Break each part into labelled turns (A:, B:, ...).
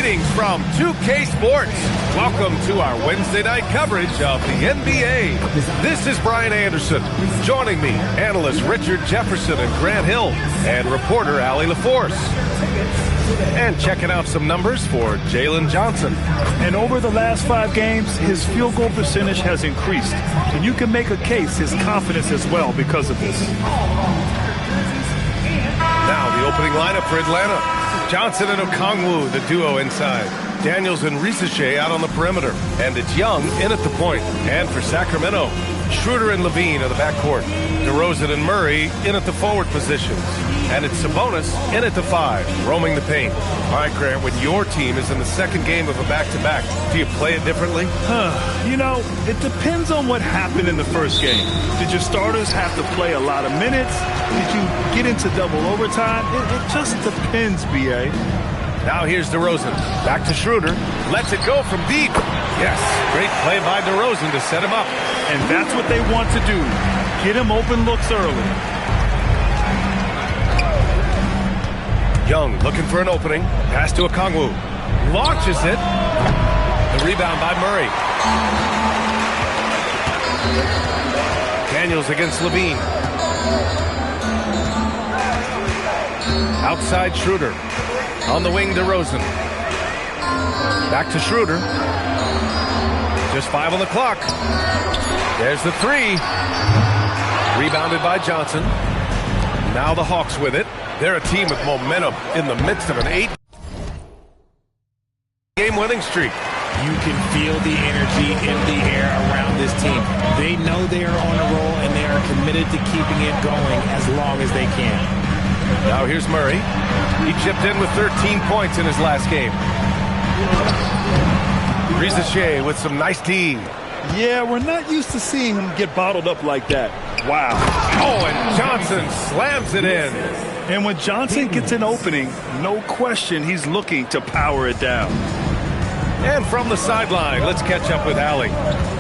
A: Greetings from 2K Sports. Welcome to our Wednesday night coverage of the NBA. This is Brian Anderson. Joining me, analysts Richard Jefferson and Grant Hill, and reporter Allie LaForce. And checking out some numbers for Jalen Johnson.
B: And over the last 5 games, his field goal percentage has increased. And you can make a case his confidence as well because of this.
A: Now the opening lineup for Atlanta. Johnson and Okongwu, the duo inside. Daniels and Risache out on the perimeter. And it's Young in at the point. And for Sacramento, Schroeder and Levine in the backcourt. DeRozan and Murray in at the forward positions. And it's Sabonis in at the 5, roaming the paint. All right, Grant, when your team is in the second game of a back-to-back, do you play it differently?
B: You know, it depends on what happened in the first game. Did your starters have to play a lot of minutes? Did you get into double overtime? It just depends, B.A.
A: Now here's DeRozan. Back to Schroeder. Lets it go from deep. Yes, great play by DeRozan to set him up.
B: And that's what they want to do. Get him open looks early.
A: Young looking for an opening. Pass to Okongwu. Launches it. The rebound by Murray. Daniels against Levine. Outside Schroeder. On the wing, DeRozan. Back to Schroeder. Just 5 on the clock. There's the 3. Rebounded by Johnson. Now the Hawks with it. They're a team with momentum in the midst of an 8-game winning streak.
C: You can feel the energy in the air around this team. They know they are on a roll, and they are committed to keeping it going as long as they can.
A: Now here's Murray. He chipped in with 13 points in his last game. Risache with some nice D.
B: Yeah, we're not used to seeing him get bottled up like that. Wow.
A: Oh, and Johnson slams it in.
B: And when Johnson gets an opening, no question he's looking to power it down.
A: And from the sideline, let's catch up with Allie.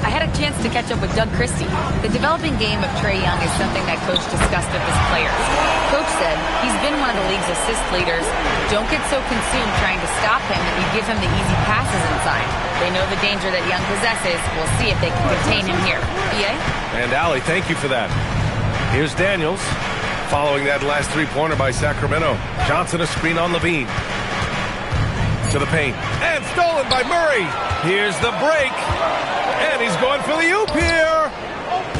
D: I had a chance to catch up with Doug Christie. The developing game of Trae Young is something that Coach discussed with his players. Coach said he's been one of the league's assist leaders. Don't get so consumed trying to stop him that you give him the easy passes inside. They know the danger that Young possesses. We'll see if they can contain him here. B.A.?
A: And Allie, thank you for that. Here's Daniels. Following that last 3-pointer by Sacramento. Johnson a screen on Levine. To the paint. And stolen by Murray. Here's the break. And he's going for the oop here.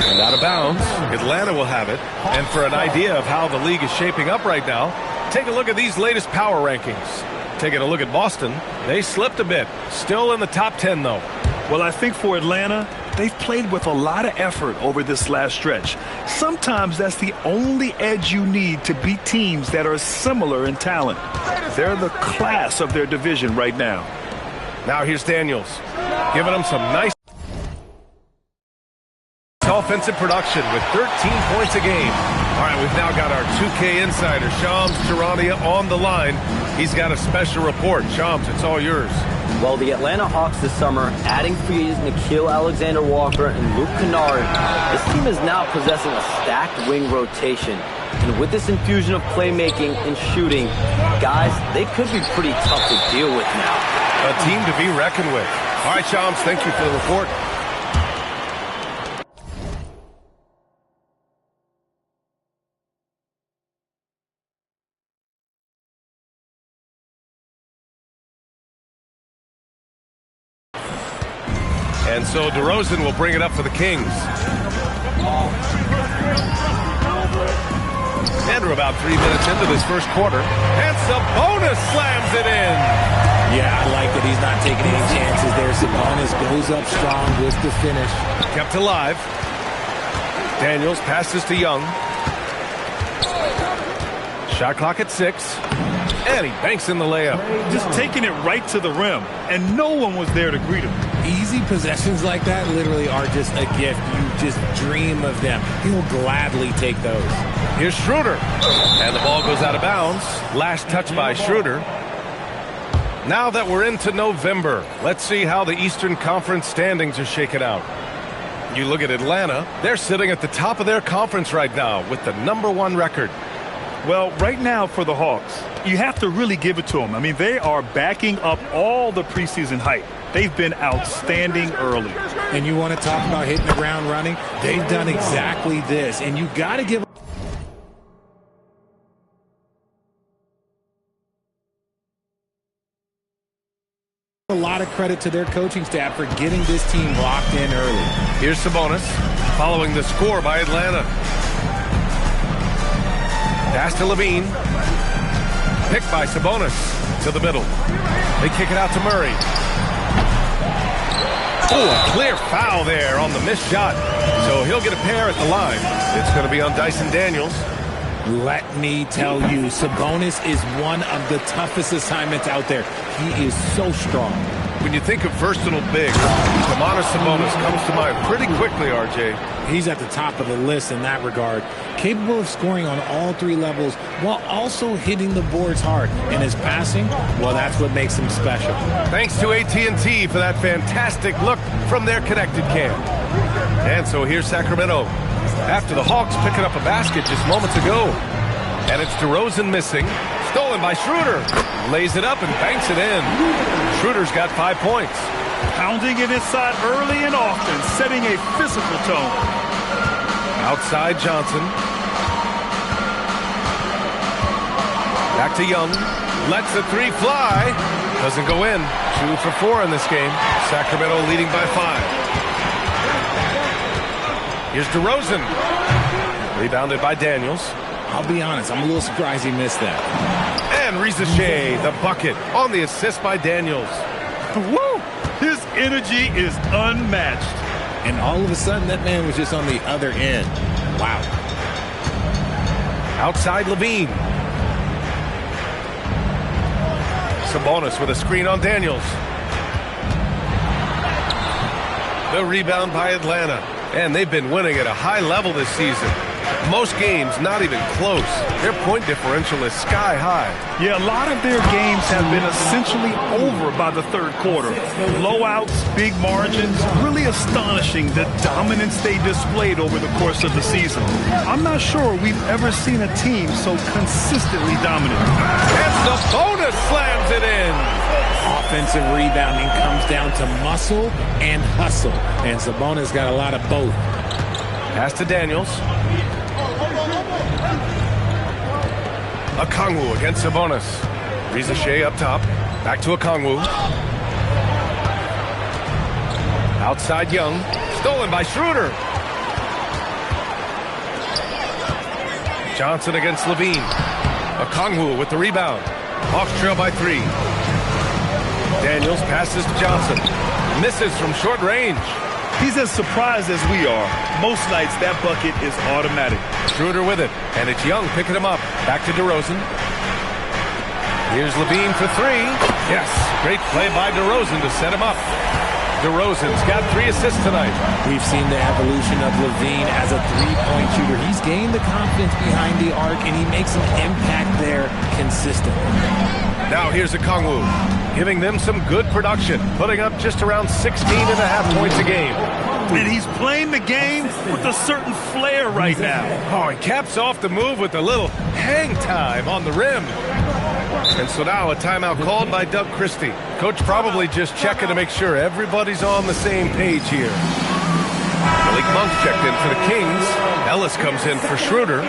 A: And out of bounds. Atlanta will have it. And for an idea of how the league is shaping up right now, take a look at these latest power rankings. Taking a look at Boston, they slipped a bit. Still in the top 10, though.
B: Well, I think for Atlanta, they've played with a lot of effort over this last stretch. Sometimes that's the only edge you need to beat teams that are similar in talent. They're the class of their division right now.
A: Now here's Daniels, giving them some nice offensive production with 13 points a game. All right, we've now got our 2K insider, Shams Charania, on the line. He's got a special report. Shams, it's all yours.
E: Well, the Atlanta Hawks this summer, adding free agents Nickeil Alexander-Walker and Luke Kennard, this team is now possessing a stacked wing rotation. And with this infusion of playmaking and shooting, guys, they could be pretty tough to deal with now.
A: A team to be reckoned with. All right, Shams, thank you for the report. And so DeRozan will bring it up for the Kings. And we're about 3 minutes into this first quarter. And Sabonis slams it in.
C: Yeah, I like that he's not taking any chances there. Sabonis goes up strong with the finish.
A: Kept alive. Daniels passes to Young. Shot clock at 6. And he banks in the layup.
B: Just taking it right to the rim. And no one was there to greet him.
C: Easy possessions like that literally are just a gift. You just dream of them. He'll gladly take those.
A: Here's Schroeder. And the ball goes out of bounds. Last touch by Schroeder. Now that we're into November, let's see how the Eastern Conference standings are shaken out. You look at Atlanta, they're sitting at the top of their conference right now with the #1 record.
B: Well, right now for the Hawks, You have to really give it to them. I mean, they are backing up all the preseason hype. They've been outstanding early.
C: And you want to talk about hitting the ground running? They've done exactly this. And you got to give a lot of credit to their coaching staff for getting this team locked in early.
A: Here's Sabonis following the score by Atlanta. Pass to Levine. Picked by Sabonis to the middle. They kick it out to Murray. Oh, a clear foul there on the missed shot. So he'll get a pair at the line. It's going to be on Dyson Daniels.
C: Let me tell you, Sabonis is one of the toughest assignments out there. He is so strong.
A: When you think of versatile bigs, Domantas Sabonis comes to mind pretty quickly, RJ.
C: He's at the top of the list in that regard. Capable of scoring on all three levels while also hitting the boards hard. And his passing, well, that's what makes him special.
A: Thanks to AT&T for that fantastic look from their connected cam. And so here's Sacramento. After the Hawks picking up a basket just moments ago. And it's DeRozan missing. Stolen by Schroeder. Lays it up and banks it in. Schroeder's got 5 points.
B: Pounding it inside early and often, setting a physical tone.
A: Outside Johnson. Back to Young. Lets the three fly. Doesn't go in. 2 for 4 in this game. Sacramento leading by 5. Here's DeRozan. Rebounded by Daniels.
C: I'll be honest, I'm a little surprised he missed that.
A: And Rizachet, the bucket, on the assist by Daniels.
B: Woo! His energy is unmatched.
C: And all of a sudden, that man was just on the other end. Wow.
A: Outside Levine. Sabonis with a screen on Daniels. The rebound by Atlanta. And they've been winning at a high level this season. Most games not even close. Their point differential is sky high.
B: Yeah, a lot of their games have been essentially over by the third quarter. Blowouts, big margins, really astonishing the dominance they displayed over the course of the season. I'm not sure we've ever seen a team so consistently dominant.
A: And Sabonis slams it in.
C: Offensive rebounding comes down to muscle and hustle. And Sabonis got a lot of both.
A: Pass to Daniels. Okongwu against Sabonis. Rizachet up top. Back to Okongwu. Outside Young. Stolen by Schroeder. Johnson against Levine. Okongwu with the rebound. Hawks trail by 3. Daniels passes to Johnson. Misses from short range.
B: He's as surprised as we are. Most nights, that bucket is automatic.
A: Schroeder with it, and it's Young picking him up. Back to DeRozan. Here's Levine for 3. Yes, great play by DeRozan to set him up. DeRozan's got 3 assists tonight.
C: We've seen the evolution of Levine as a three-point shooter. He's gained the confidence behind the arc, and he makes an impact there consistently.
A: Now here's Okongwu, giving them some good production, putting up just around 16.5 points a game.
B: And he's playing the game with a certain flair right now.
A: Oh, he caps off the move with a little hang time on the rim. And so now a timeout called by Doug Christie. Coach probably just checking to make sure everybody's on the same page here. Malik Monk checked in for the Kings. Ellis comes in for Schroeder.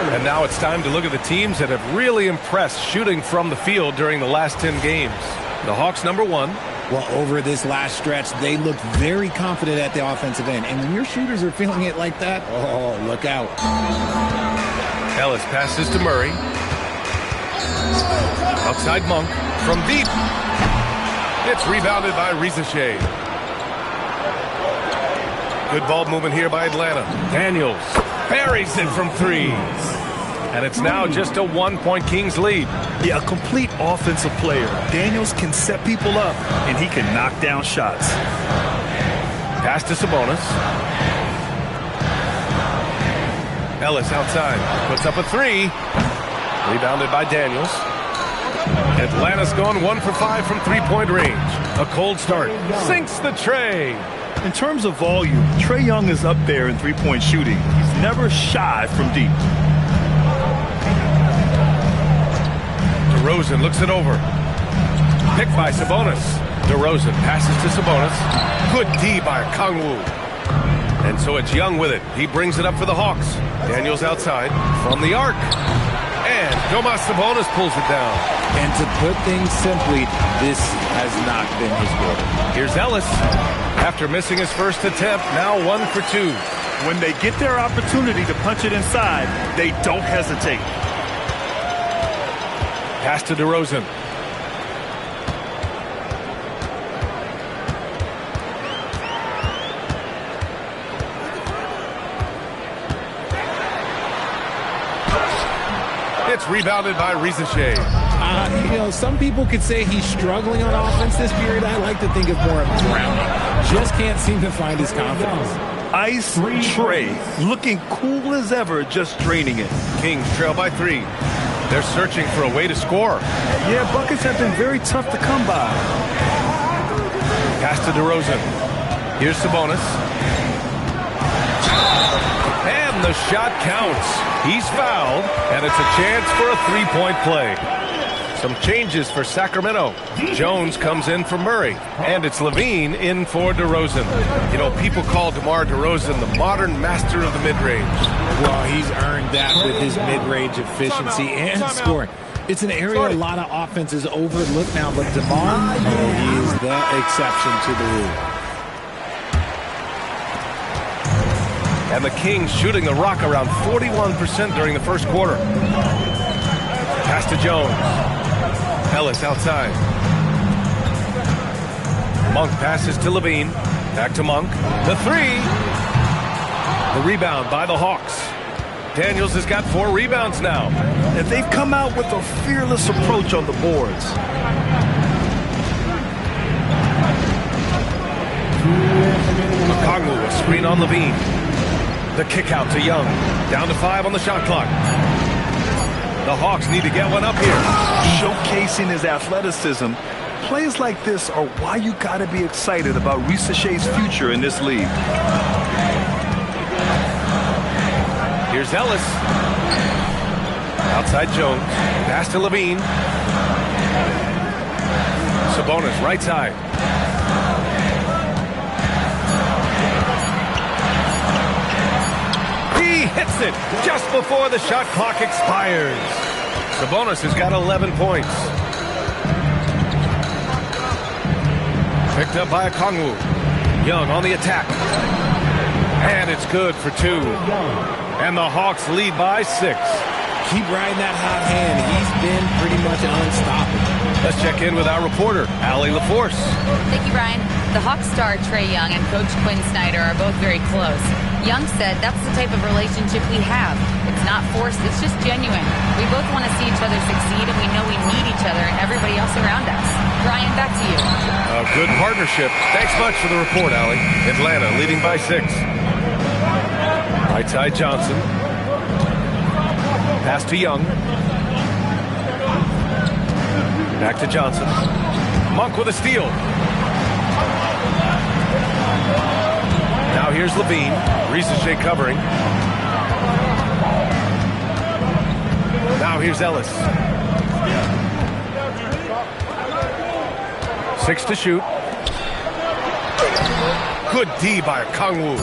A: And now it's time to look at the teams that have really impressed shooting from the field during the last 10 games. The Hawks number 1.
C: Well, over this last stretch, they looked very confident at the offensive end. And when your shooters are feeling it like that, oh, look out.
A: Ellis passes to Murray. Outside Monk from deep. It's rebounded by Rizachet. Good ball movement here by Atlanta. Daniels buries it from 3. And it's now just a 1-point Kings lead.
B: Yeah, a complete offensive player. Daniels can set people up, and he can knock down shots.
A: Pass to Sabonis. Ellis outside. Puts up a 3. Rebounded by Daniels. Atlanta's gone 1 for 5 from 3-point range. A cold start. Sinks the tray.
B: In terms of volume, Trae Young is up there in three-point shooting. He's never shy from deep.
A: DeRozan looks it over. Picked by Sabonis. DeRozan passes to Sabonis. Good D by Kongwu. And so it's Young with it. He brings it up for the Hawks. Daniels outside from the arc. And Domas Sabonis pulls it down.
C: And to put things simply, this has not been his quarter.
A: Here's Ellis. After missing his first attempt, now 1 for 2.
B: When they get their opportunity to punch it inside, they don't hesitate.
A: Pass to DeRozan. It's rebounded by Rizachet.
C: Some people could say he's struggling on offense this period. I like to think of more of drowning. Just can't seem to find his confidence.
B: Ice Trey, looking cool as ever, just draining it.
A: Kings trail by 3. They're searching for a way to score.
B: Yeah, buckets have been very tough to come by.
A: Pass to DeRozan. Here's Sabonis. And the shot counts. He's fouled, and it's a chance for a three-point play. Some changes for Sacramento. Jones comes in for Murray, and it's Levine in for DeRozan. You know, people call DeMar DeRozan the modern master of the mid-range.
C: Well, he's earned that with his mid-range efficiency and scoring. It's an area a lot of offenses overlook now, but DeMar, he is the exception to the rule.
A: And the Kings shooting the rock around 41% during the first quarter. Pass to Jones. Ellis outside. Monk passes to Levine. Back to Monk. The 3. The rebound by the Hawks. Daniels has got 4 rebounds now.
B: And they've come out with a fearless approach on the boards.
A: Kongwu, a screen on Levine. The kick out to Young. Down to 5 on the shot clock. The Hawks need to get one up here.
B: Showcasing his athleticism. Plays like this are why you got to be excited about Rizachet's future in this league.
A: Here's Ellis. Outside Jones. Pass to Levine. Sabonis right side. He hits it just before the shot clock expires. Sabonis has got 11 points. Picked up by Kongwu. Young on the attack. And it's good for 2. And the Hawks lead by 6.
C: Keep riding that hot hand. He's been pretty much unstoppable.
A: Let's check in with our reporter, Allie LaForce.
D: Thank you, Brian. The Hawks star Trae Young and Coach Quinn Snyder are both very close. Young said that's the type of relationship we have. It's not forced, it's just genuine. We both want to see each other succeed, and we know we need each other and everybody else around us. Brian, back to you.
A: A good partnership. Thanks much for the report, Allie. Atlanta leading by 6. Right side Johnson. Pass to Young. Back to Johnson. Monk with a steal. Now here's Levine. Rizachet covering. Now here's Ellis. 6 to shoot. Good D by Kongwu.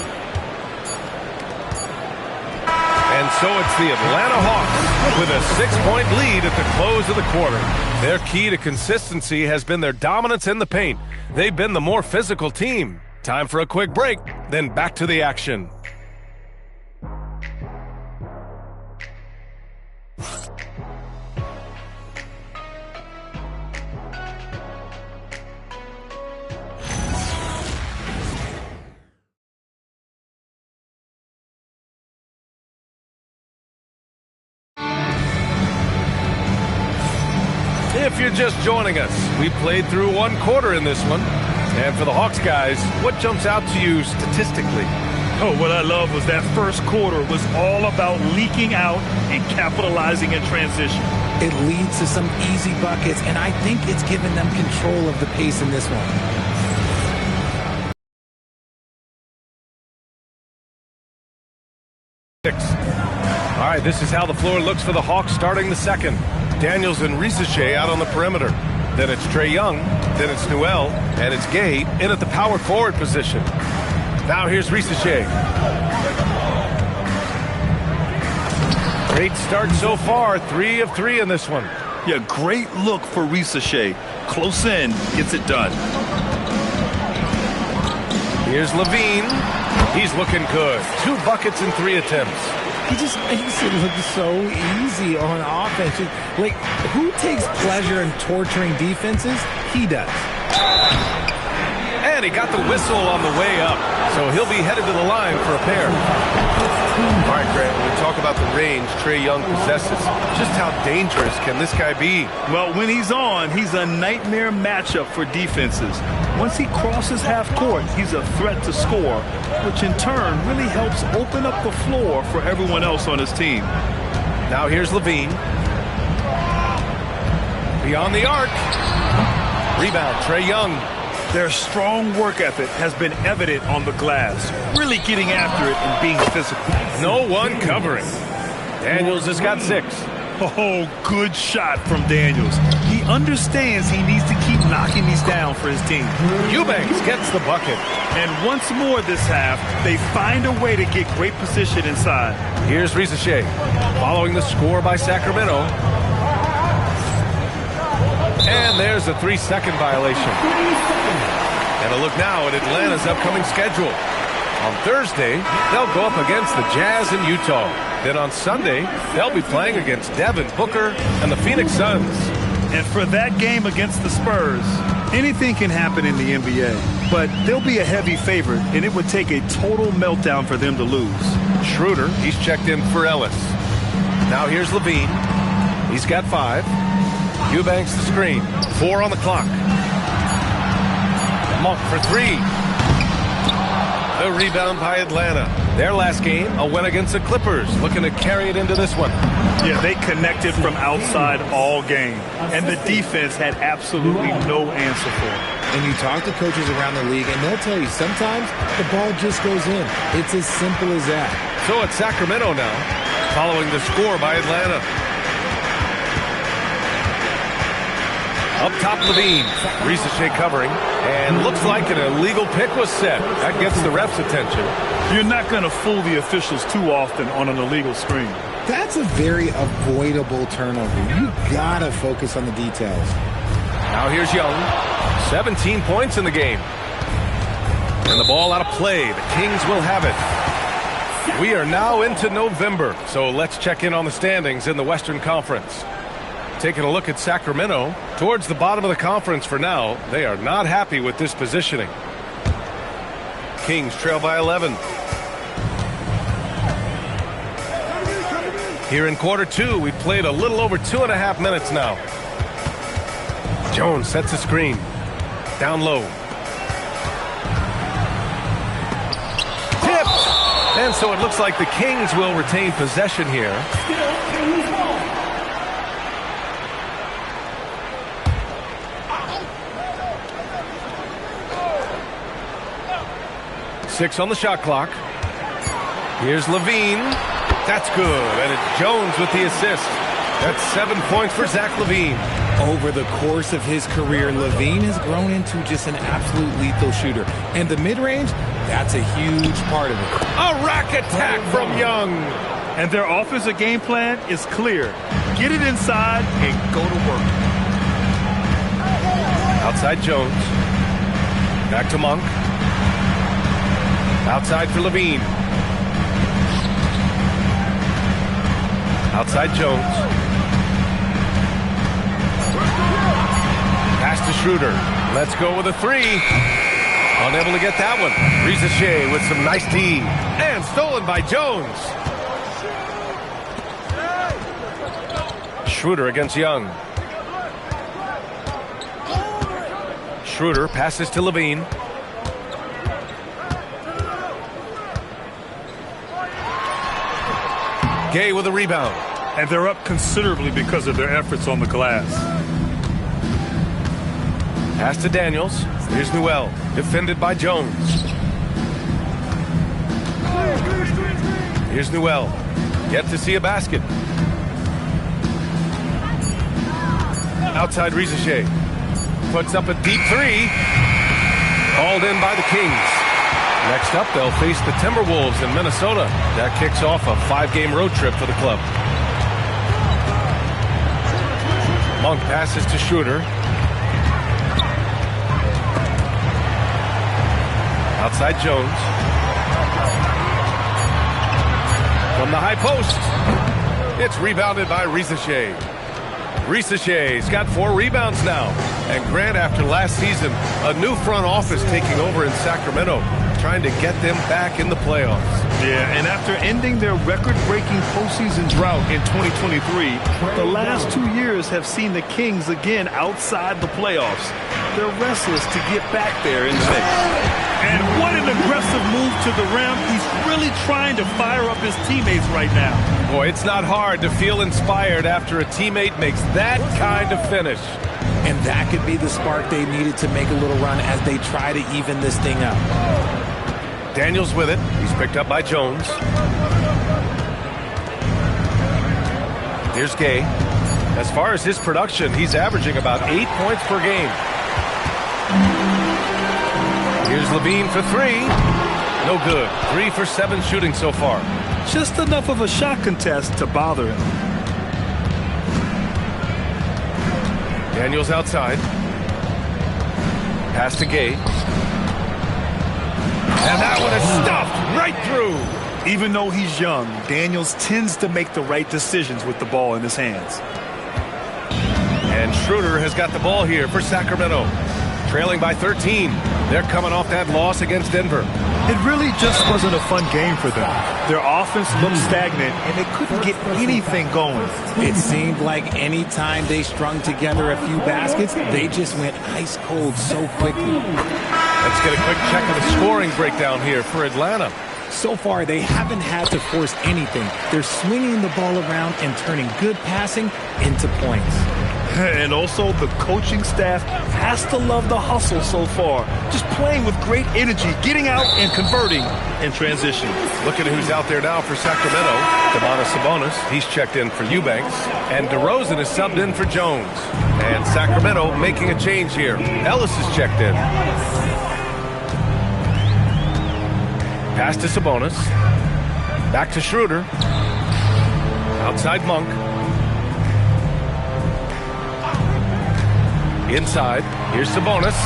A: And so it's the Atlanta Hawks with a 6-point lead at the close of the quarter. Their key to consistency has been their dominance in the paint. They've been the more physical team. Time for a quick break, then back to the action. If you're just joining us, we played through 1 quarter in this one. And for the Hawks guys, what jumps out to you statistically?
B: Oh, what I love was that first quarter was all about leaking out and capitalizing in transition.
C: It leads to some easy buckets, and I think it's given them control of the pace in this one.
A: All right, this is how the floor looks for the Hawks starting the second. Daniels and Risache out on the perimeter. Then it's Trae Young. Then it's Newell. And it's Gay in at the power forward position. Now here's Risache. Great start so far. 3 of 3 in this one.
B: Yeah, great look for Risache. Close in, gets it done.
A: Here's Levine. He's looking good. 2 buckets in 3 attempts.
C: He just makes it look so easy on offense. Like, who takes pleasure in torturing defenses? He does.
A: And he got the whistle on the way up, so he'll be headed to the line for a pair. All right, Grant, when we talk about the range Trae Young possesses, just how dangerous can this guy be?
B: Well, when he's on, he's a nightmare matchup for defenses. Once he crosses half court, he's a threat to score, which in turn really helps open up the floor for everyone else on his team.
A: Now here's Levine. Beyond the arc. Rebound, Trae Young.
B: Their strong work ethic has been evident on the glass, really getting after it and being physical.
A: No one covering. Daniels has got 6.
B: Oh, good shot from Daniels. He understands he needs to keep knocking these down for his team.
A: Eubanks gets the bucket.
B: And once more this half, they find a way to get great position inside.
A: Here's Risache following the score by Sacramento. And there's a 3-second violation. And a look now at Atlanta's upcoming schedule. On Thursday, they'll go up against the Jazz in Utah. Then on Sunday, they'll be playing against Devin Booker and the Phoenix Suns.
B: And for that game against the Spurs, anything can happen in the NBA. But they'll be a heavy favorite, and it would take a total meltdown for them to lose.
A: Schroeder, he's checked in for Ellis. Now here's Levine. He's got 5. Eubanks the screen. 4 on the clock. Monk for 3. The rebound by Atlanta. Their last game, a win against the Clippers. Looking to carry it into this one.
B: Yeah, they connected from outside all game. And the defense had absolutely no answer for it.
C: And you talk to coaches around the league, and they'll tell you sometimes the ball just goes in. It's as simple as that.
A: So it's Sacramento now, following the score by Atlanta. Up top, Levine. Risache covering. And looks like an illegal pick was set. That gets the ref's attention.
B: You're not going to fool the officials too often on an illegal screen.
C: That's a very avoidable turnover. You got to focus on the details.
A: Now here's Young. 17 points in the game. And the ball out of play. The Kings will have it. We are now into November, so let's check in on the standings in the Western Conference. Taking a look at Sacramento, towards the bottom of the conference for now. They are not happy with this positioning. Kings trail by 11. Here in quarter 2, we played a little over 2.5 minutes now. Jones sets a screen. Down low. Tipped! And so it looks like the Kings will retain possession here. Six on the shot clock. Here's Levine. That's good. And it's Jones with the assist. That's 7 points for Zach Levine.
C: Over the course of his career, Levine has grown into just an absolute lethal shooter. And the mid-range, that's a huge part of it.
A: A rack attack from Young.
B: And their offensive game plan is clear. Get it inside and go to work.
A: Outside Jones. Back to Monk. Outside for Levine. Outside Jones. Pass to Schroeder. Let's go with a 3. Unable to get that one. Risache with some nice D. And stolen by Jones. Schroeder against Young. Schroeder passes to Levine. Gay with a rebound.
B: And they're up considerably because of their efforts on the glass.
A: Pass to Daniels. Here's Newell. Defended by Jones. Here's Newell. Yet to see a basket. Outside Rizachet. Puts up a deep three. Called in by the Kings. Next up, they'll face the Timberwolves in Minnesota. That kicks off a 5-game road trip for the club. Monk passes to Schroeder. Outside Jones. From the high post. It's rebounded by Rizachet. Risachet's got 4 rebounds now. And Grant, after last season, a new front office taking over in Sacramento, trying to get them back in the playoffs.
B: Yeah, and after ending their record-breaking postseason drought in 2023, the last 2 years have seen the Kings again outside the playoffs. They're restless to get back there in the mix. And what an aggressive move to the rim. He's really trying to fire up his teammates right now.
A: Boy, it's not hard to feel inspired after a teammate makes that kind of finish.
C: And that could be the spark they needed to make a little run as they try to even this thing up.
A: Daniels with it. He's picked up by Jones. Here's Gay. As far as his production, he's averaging about 8 points per game. Here's Levine for 3. No good. 3 for 7 shooting so far.
B: Just enough of a shot contest to bother him.
A: Daniels outside. Pass to Gay. And that one is stuffed right through.
B: Even though he's young, Daniels tends to make the right decisions with the ball in his hands.
A: And Schroeder has got the ball here for Sacramento. Trailing by 13. They're coming off that loss against Denver.
B: It really just wasn't a fun game for them. Their offense looked stagnant, and they couldn't get anything going.
C: It seemed like any time they strung together a few baskets, they just went ice cold so quickly.
A: Let's get a quick check of the scoring breakdown here for Atlanta.
C: So far, they haven't had to force anything. They're swinging the ball around and turning good passing into points.
B: And also, the coaching staff has to love the hustle so far. Just playing with great energy, getting out and converting in transition.
A: Look at who's out there now for Sacramento. Domantas Sabonis, he's checked in for Eubanks. And DeRozan is subbed in for Jones. And Sacramento making a change here. Ellis is checked in. Pass to Sabonis. Back to Schroeder. Outside Monk. Inside. Here's Sabonis.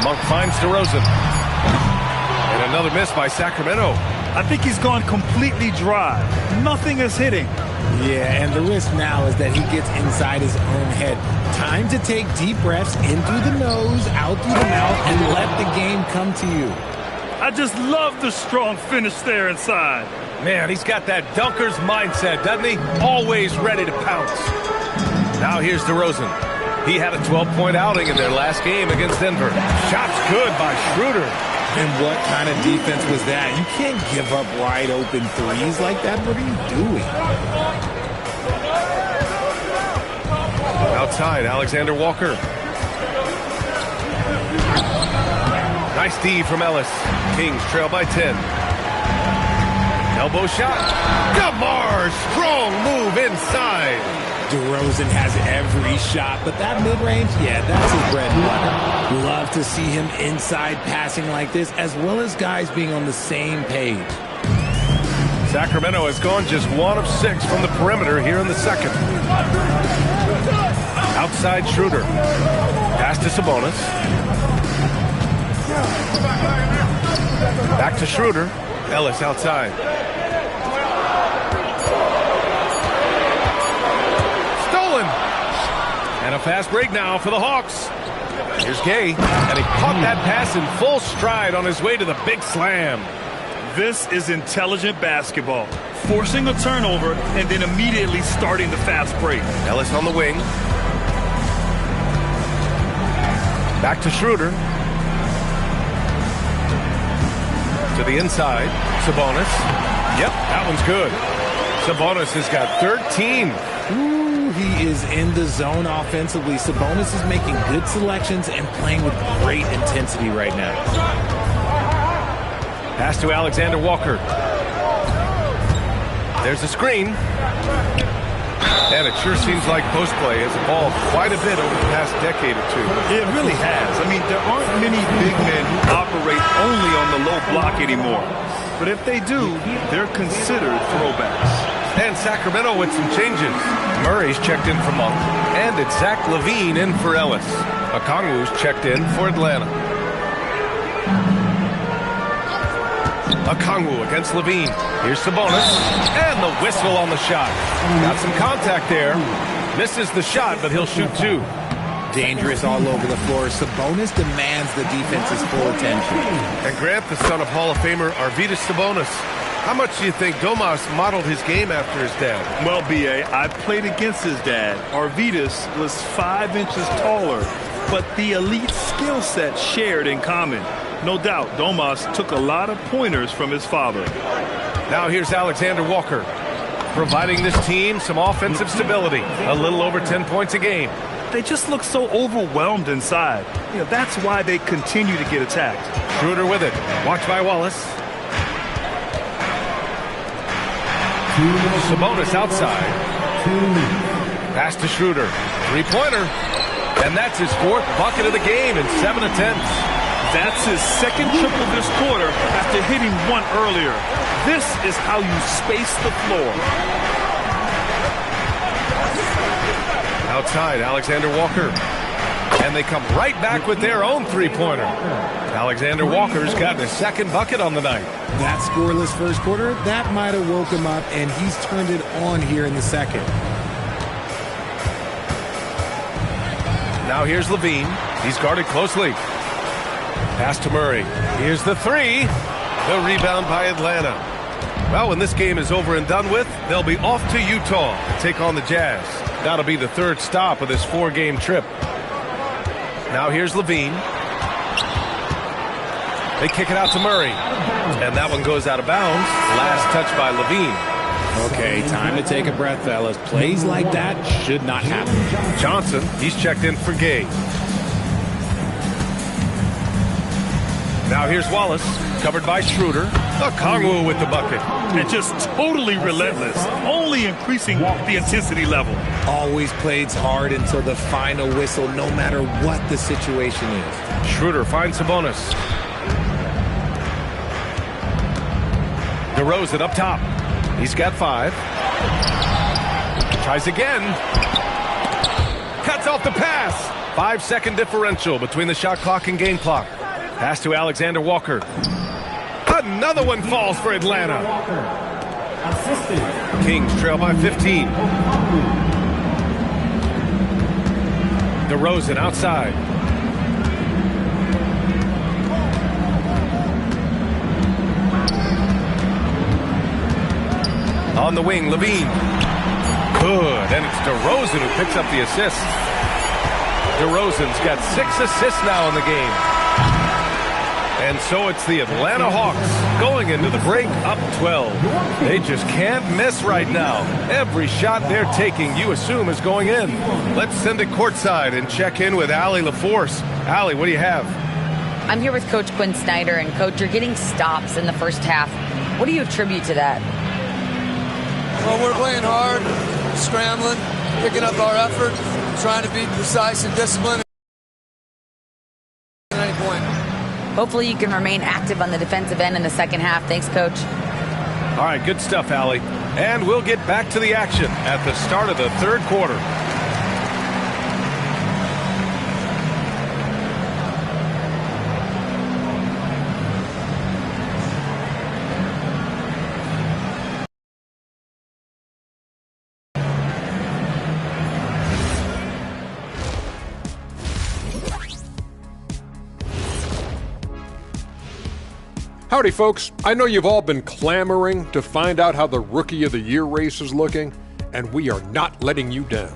A: Monk finds DeRozan. And another miss by Sacramento.
B: I think he's gone completely dry. Nothing is hitting.
C: Yeah, and the risk now is that he gets inside his own head. Time to take deep breaths in through the nose, out through the mouth, and let the game come to you.
B: I just love the strong finish there inside.
A: Man, he's got that dunker's mindset, doesn't he? Always ready to pounce. Now here's DeRozan. He had a 12-point outing in their last game against Denver. Shots good by Schroeder.
C: And what kind of defense was that? You can't give up wide open threes like that. What are you doing?
A: Outside, Alexander Walker. Nice D from Ellis. Kings trail by 10. Elbow shot. DeMar, strong move inside.
C: DeRozan has every shot, but that mid-range, yeah, that's his bread and butter. Love to see him inside passing like this, as well as guys being on the same page.
A: Sacramento has gone just 1 of 6 from the perimeter here in the second. Outside Schroeder. Pass to Sabonis. Back to Schroeder. Ellis outside. Stolen. And a fast break now for the Hawks. Here's Gay. And he caught that pass in full stride on his way to the big slam.
B: This is intelligent basketball. Forcing a turnover and then immediately starting the fast break.
A: Ellis on the wing. Back to Schroeder. To the inside. Sabonis. Yep, that one's good. Sabonis has got 13.
C: Ooh, he is in the zone offensively. Sabonis is making good selections and playing with great intensity right now.
A: Pass to Alexander Walker. There's a screen. And it sure seems like post play has evolved quite a bit over the past decade or two.
B: It really has. I mean, there aren't many big men who operate only on the low block anymore. But if they do, they're considered throwbacks.
A: And Sacramento with some changes. Murray's checked in for Monk, and it's Zach LaVine in for Ellis. Okongwu's checked in for Atlanta. Okongwu against LaVine. Here's Sabonis, and the whistle on the shot. Got some contact there. Misses the shot, but he'll shoot two.
C: Dangerous all over the floor. Sabonis demands the defense's full attention.
A: And Grant, the son of Hall of Famer Arvydas Sabonis. How much do you think Domas modeled his game after his dad?
B: Well, B.A., I played against his dad. Arvydas was 5 inches taller, but the elite skill set shared in common. No doubt, Domas took a lot of pointers from his father.
A: Now here's Alexander Walker, providing this team some offensive stability. A little over 10 points a game.
B: They just look so overwhelmed inside. You know, that's why they continue to get attacked.
A: Schroeder with it. Watched by Wallace. Sabonis outside. Pass to Schroeder. Three-pointer. And that's his fourth bucket of the game in 7 attempts.
B: That's his second triple this quarter after hitting one earlier. This is how you space the floor.
A: Outside, Alexander Walker. And they come right back with their own three-pointer. Alexander Walker's gotten his second bucket on the night.
C: That scoreless first quarter, that might have woke him up, and he's turned it on here in the second.
A: Now here's LaVine. He's guarded closely. Pass to Murray. Here's the three. The rebound by Atlanta. Well, when this game is over and done with, they'll be off to Utah to take on the Jazz. That'll be the third stop of this 4-game trip. Now here's LaVine. They kick it out to Murray. And that one goes out of bounds. Last touch by LaVine.
C: Okay, time to take a breath, fellas. Plays like that should not happen.
A: Johnson, he's checked in for Gay. Now here's Wallace, covered by Schroeder. Okongwu with the bucket.
B: And just totally relentless, only increasing the intensity level.
C: Always plays hard until the final whistle, no matter what the situation is.
A: Schroeder finds Sabonis. DeRozan up top. He's got 5. Tries again. Cuts off the pass. 5-second differential between the shot clock and game clock. Pass to Alexander Walker. Another one falls for Atlanta. Kings trail by 15. DeRozan outside. On the wing, LaVine. Good, and it's DeRozan who picks up the assist. DeRozan's got 6 assists now in the game. And so it's the Atlanta Hawks going into the break up 12. They just can't miss right now. Every shot they're taking, you assume, is going in. Let's send it courtside and check in with Allie LaForce. Allie, what do you have?
D: I'm here with Coach Quinn Snyder. And, Coach, you're getting stops in the first half. What do you attribute to that?
F: Well, we're playing hard, scrambling, picking up our effort, trying to be precise and disciplined at any point.
D: Hopefully you can remain active on the defensive end in the second half. Thanks, Coach.
A: All right, good stuff, Allie. And we'll get back to the action at the start of the third quarter.
G: Howdy, folks. I know you've all been clamoring to find out how the Rookie of the Year race is looking, and we are not letting you down.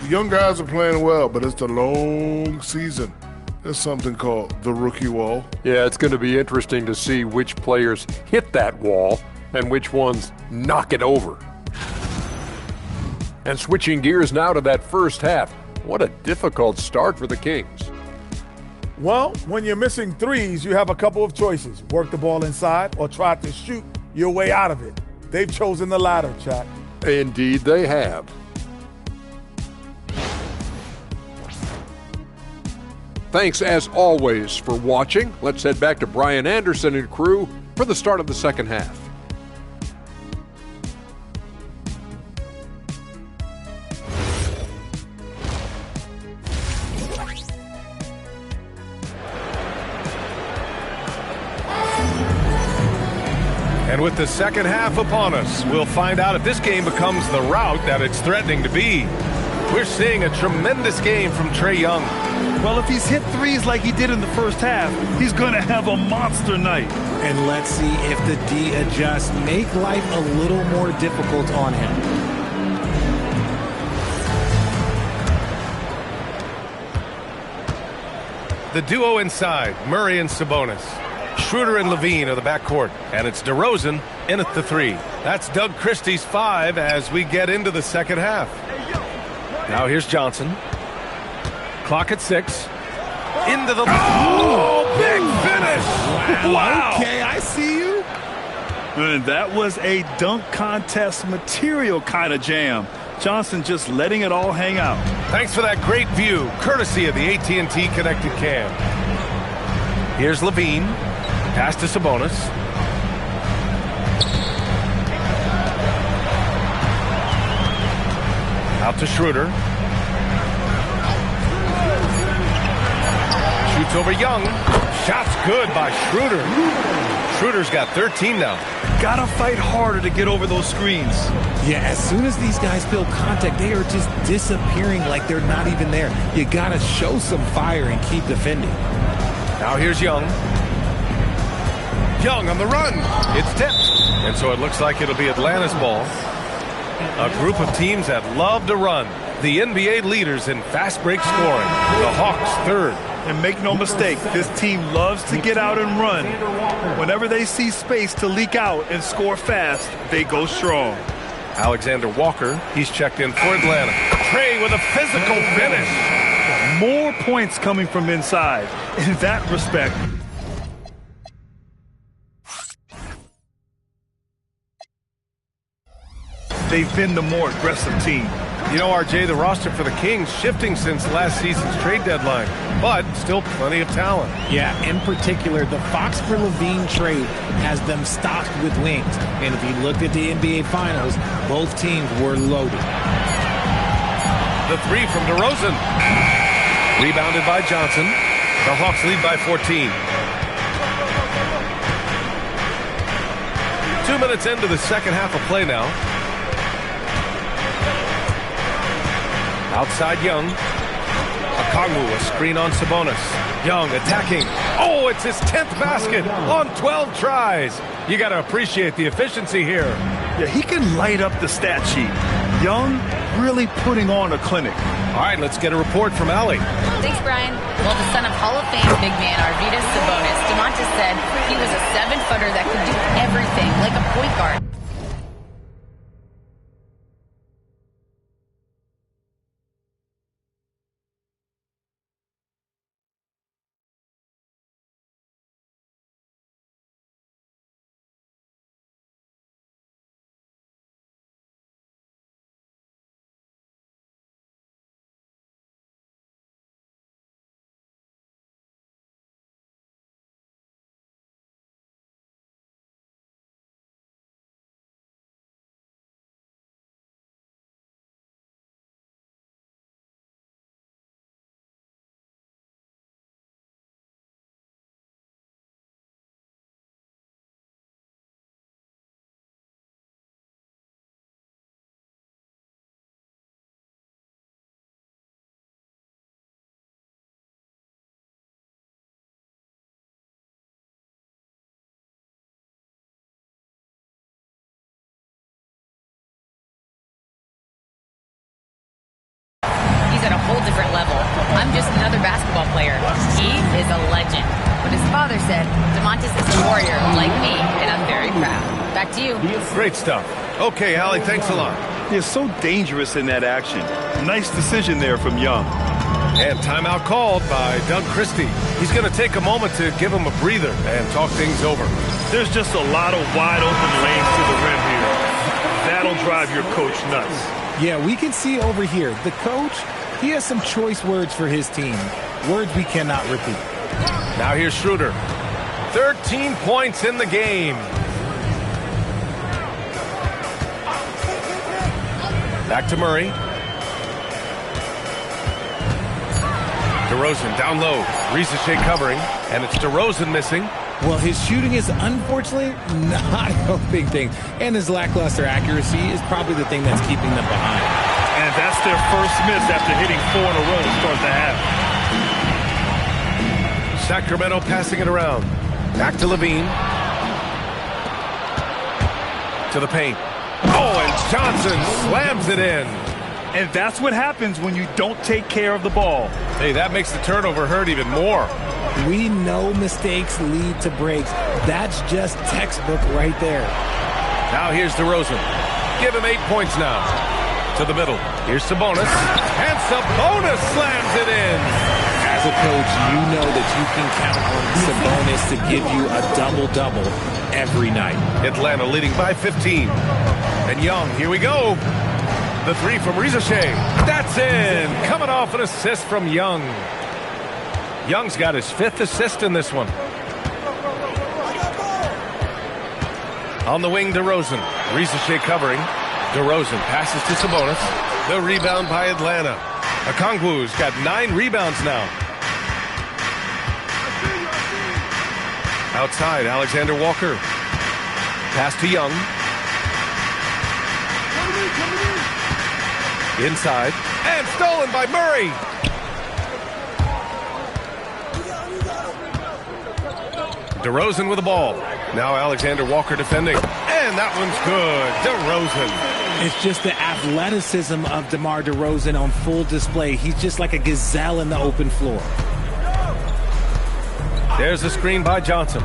H: The young guys are playing well, but it's the long season. There's something called the rookie wall.
G: Yeah, it's going to be interesting to see which players hit that wall and which ones knock it over. And switching gears now to that first half, what a difficult start for the Kings.
I: Well, when you're missing threes, you have a couple of choices. Work the ball inside or try to shoot your way out of it. They've chosen the latter, Chuck.
G: Indeed, they have. Thanks, as always, for watching. Let's head back to Brian Anderson and crew for the start of the second half.
A: And with the second half upon us, we'll find out if this game becomes the rout that it's threatening to be. We're seeing a tremendous game from Trae Young.
B: Well, if he's hit threes like he did in the first half, he's going to have a monster night.
C: And let's see if the D adjusts, make life a little more difficult on him.
A: The duo inside, Murray and Sabonis. Schroeder and Levine are the backcourt, and it's DeRozan in at the 3. That's Doug Christie's 5 as we get into the second half. Now here's Johnson. Clock at 6. Into the... Oh, big finish! Wow!
B: Okay, I see you. And that was a dunk contest material kind of jam. Johnson just letting it all hang out.
A: Thanks for that great view, courtesy of the AT&T Connected Cam. Here's Levine. Pass to Sabonis. Out to Schroeder. Shoots over Young. Shot's good by Schroeder. Schroeder's got 13 now.
B: Gotta fight harder to get over those screens.
C: Yeah, as soon as these guys feel contact, they are just disappearing like they're not even there. You gotta show some fire and keep defending.
A: Now here's Young. Young on the run. It's tipped. And so it looks like it'll be Atlanta's ball. A group of teams that love to run. The NBA leaders in fast break scoring. The Hawks third.
B: And make no mistake, this team loves to get out and run. Whenever they see space to leak out and score fast, they go strong.
A: Alexander Walker, he's checked in for Atlanta. Trae with a physical finish.
B: More points coming from inside. In that respect, they've been the more aggressive team.
A: You know, RJ, the roster for the Kings shifting since last season's trade deadline, but still plenty of talent.
C: Yeah, in particular, the Fox for Levine trade has them stocked with wings. And if you looked at the NBA Finals, both teams were loaded.
A: The 3 from DeRozan. Rebounded by Johnson. The Hawks lead by 14. 2 minutes into the second half of play now. Outside Young. Okongwu, a screen on Sabonis. Young attacking. Oh, it's his 10th basket on 12 tries. You got to appreciate the efficiency here.
B: Yeah, he can light up the stat sheet. Young really putting on a clinic.
A: All right, let's get a report from Allie.
D: Thanks, Brian. Well, the son of Hall of Fame big man Arvydas Sabonis, DeMontis said he was a 7-footer that could do everything like a point guard. At a whole different level. I'm just another basketball player. He is a legend. But his father said, DeMontis is a warrior like me, and I'm very proud. Back to you.
A: Great stuff. Okay, Allie, thanks a lot.
B: He's so dangerous in that action. Nice decision there from Young.
A: And timeout called by Doug Christie. He's going to take a moment to give him a breather and talk things over.
B: There's just a lot of wide open lanes to the rim here. That That'll drive your coach nuts.
C: Yeah, we can see over here, the coach, he has some choice words for his team. Words we cannot repeat.
A: Now here's Schroeder. 13 points in the game. Back to Murray. DeRozan down low. Risache covering. And it's DeRozan missing.
C: Well, his shooting is unfortunately not helping things. And his lackluster accuracy is probably the thing that's keeping them behind.
B: And that's their first miss after hitting 4 in a row to start the half.
A: Sacramento passing it around. Back to Levine. To the paint. Oh, and Johnson slams it in.
B: And that's what happens when you don't take care of the ball.
A: Hey, that makes the turnover hurt even more.
C: We know mistakes lead to breaks. That's just textbook right there.
A: Now here's DeRozan. Give him 8 points now. To the middle. Here's Sabonis. And Sabonis slams it in.
C: As a coach, you know that you can count on Sabonis to give you a double-double every night.
A: Atlanta leading by 15. And Young, here we go. The three from Risache. That's in. Coming off an assist from Young. Young's got his 5th assist in this one. On the wing, DeRozan. Risache covering. DeRozan passes to Sabonis. The rebound by Atlanta. Okongwu's got 9 rebounds now. Outside, Alexander Walker. Pass to Young. Inside. And stolen by Murray. DeRozan with the ball. Now Alexander Walker defending. And that one's good. DeRozan.
C: It's just the athleticism of DeMar DeRozan on full display. He's just like a gazelle in the open floor.
A: There's a screen by Johnson.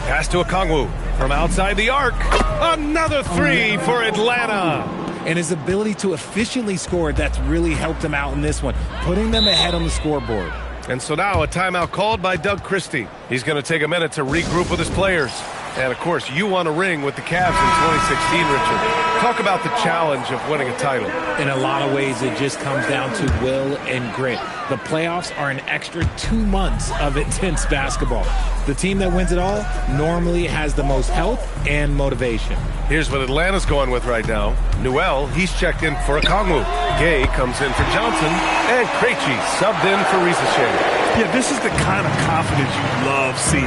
A: Pass to Okongwu from outside the arc. Another 3 for Atlanta.
C: And his ability to efficiently score, that's really helped him out in this one, putting them ahead on the scoreboard.
A: And so now a timeout called by Doug Christie. He's going to take a minute to regroup with his players. And, of course, you won a ring with the Cavs in 2016, Richard. Talk about the challenge of winning a title.
C: In a lot of ways, it just comes down to will and grit. The playoffs are an extra 2 months of intense basketball. The team that wins it all normally has the most health and motivation.
A: Here's what Atlanta's going with right now. Newell, he's checked in for Okongwu. Gay comes in for Johnson. And Krejci subbed in for Risache.
B: Yeah, this is the kind of confidence you love seeing.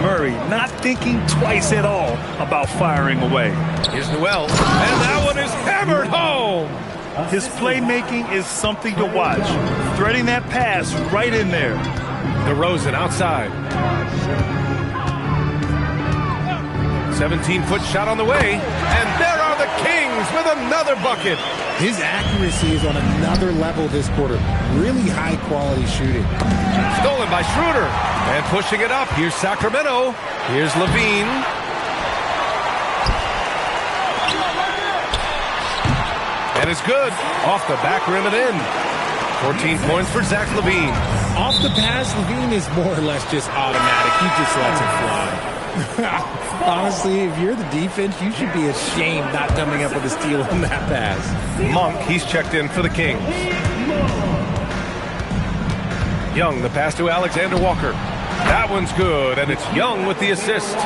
B: Murray not thinking twice at all about firing away.
A: Here's Newell, and that one is hammered home.
B: His playmaking is something to watch. Threading that pass right in there.
A: DeRozan outside. 17-foot shot on the way, and there are the Kings with another bucket.
C: His accuracy is on another level this quarter. Really high-quality shooting.
A: Stolen by Schroeder, and pushing it up. Here's Sacramento. Here's Levine. And it's good. Off the back rim and in. 14 points for Zach Levine.
C: Off the pass, Levine is more or less just automatic. He just lets it fly. Honestly, if you're the defense, you should be ashamed not coming up with a steal on that pass.
A: Monk, he's checked in for the Kings. Young, the pass to Alexander Walker. That one's good, and it's Young with the assist.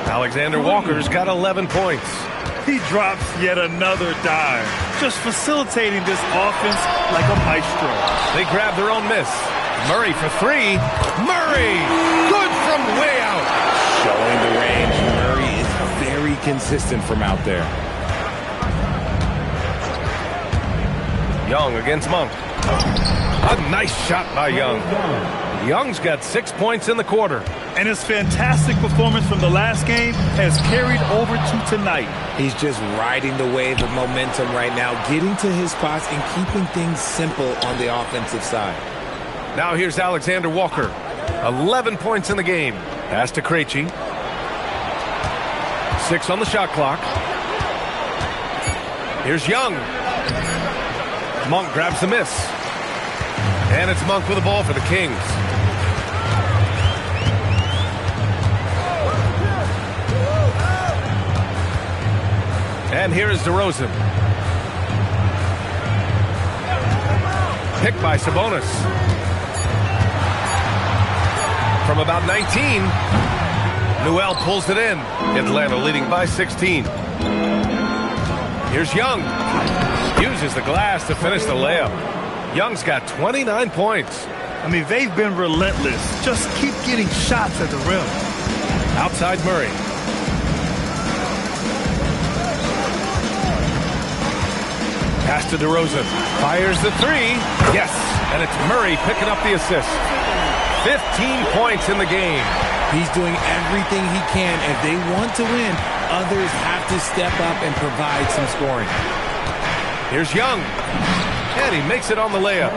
A: Alexander Walker's got 11 points.
B: He drops yet another dime, just facilitating this offense like a maestro.
A: They grab their own miss. Murray for 3. Murray! Good from way out.
C: Showing the range. Murray is very consistent from out there.
A: Young against Monk. A nice shot by Young. Young's got 6 points in the quarter.
B: And his fantastic performance from the last game has carried over to tonight.
C: He's just riding the wave of momentum right now, getting to his spots and keeping things simple on the offensive side.
A: Now here's Alexander Walker. 11 points in the game. Pass to Krejci. 6 on the shot clock. Here's Young. Monk grabs the miss. And it's Monk with the ball for the Kings. And here is DeRozan. Picked by Sabonis. From about 19, Newell pulls it in. Atlanta leading by 16. Here's Young. Uses the glass to finish the layup. Young's got 29 points.
B: I mean, they've been relentless. Just keep getting shots at the rim.
A: Outside Murray. Pass to DeRozan. Fires the three. Yes, and it's Murray picking up the assist. 15 points in the game.
C: He's doing everything he can. If they want to win, others have to step up and provide some scoring.
A: Here's Young. And he makes it on the layup.